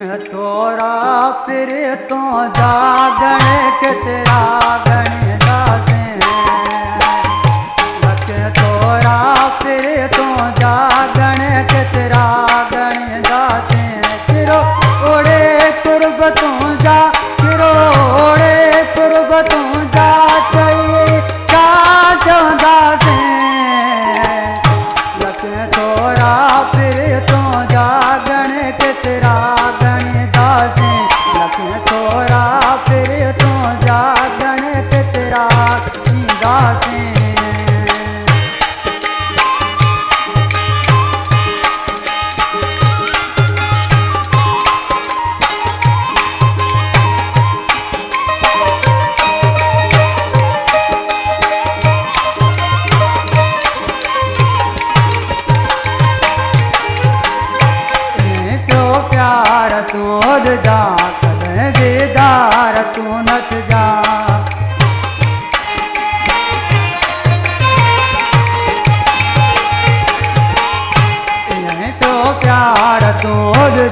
तोरा फिर तो जागण के तेरा गण दासे लख तोरा फिर तो जागण के तेरा गण दासे चिरो ओड़े कुर्ब तू जा चिरो ओड़े कुर्ब तू जा चाहिए जा दासे लख तोरा फिर तो जागण के तेरा तोरा फिर तो जागण के तेरा दासे क्यों प्यार तोद जा बेदार तू नत जा तो प्यार तू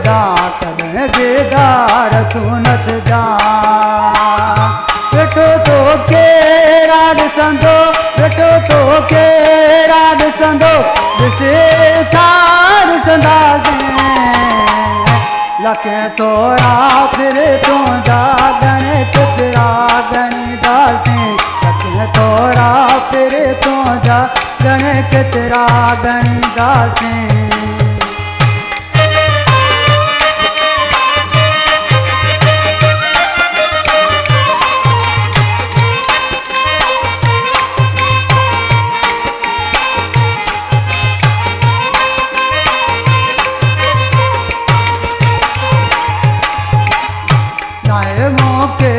जा कद बेदार तू नत जा बेटो तो के राड संदो बेटो तो के राड संदो जिसे चार संदासे लख तोरा फिर तू जागण के तेरा गण दासे लख तोरा फिर तू जागण के तेरा गण दासे मोके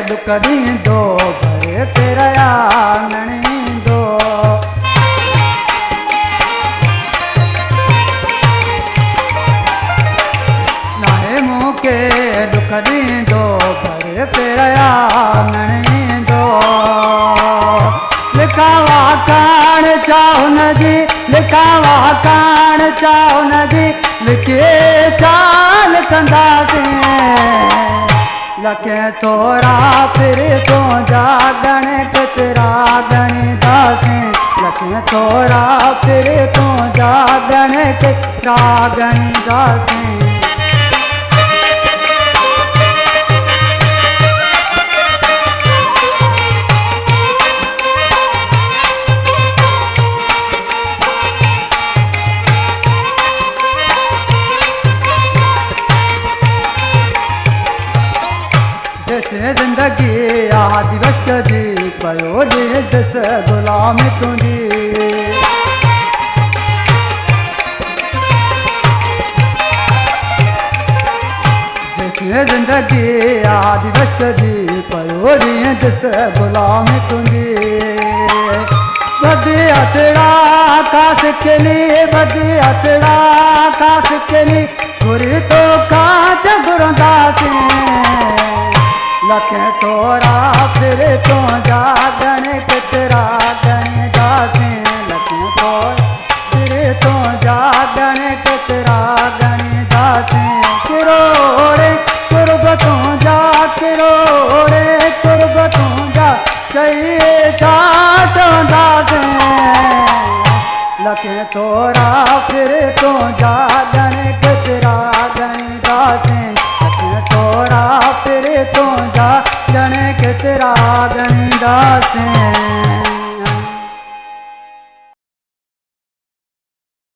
दुकड़ी दो भरे तेरा आंगणी दो नाहे मोके दुकड़ी दो भरे तेरा आंगणी दो लिखावा कान चाहो नदी लिखावा कान चाहो नदी लिखे चाल कंदासे लख तोरा फिर तो जागण के तेरा गण दासे लख तोरा फिर तो जागण के तेरा गण दासे जैसे जिंदगी आदि बस कदी पयो दस गुलाम तुझी जैसे जिंदगी आदि बस कदी पयो दस गुलाम तुझी बदी अतड़ा खास के लिए बदी अतड़ा खास के लिए गुरी तो कांच गुरदासे लख तोरा फिर तो जागण के तेरा गण दासे लख तोरा फिर तो जागण के तेरा गण दासे किरोड़े कुर्ब तू जा किरोड़े कुर्ब तू जा चाहिए चाट दासे लख तोरा फिर तो जागण के तेरा गण दासे तोरा फिर तो जागण के तेरा गण दासे।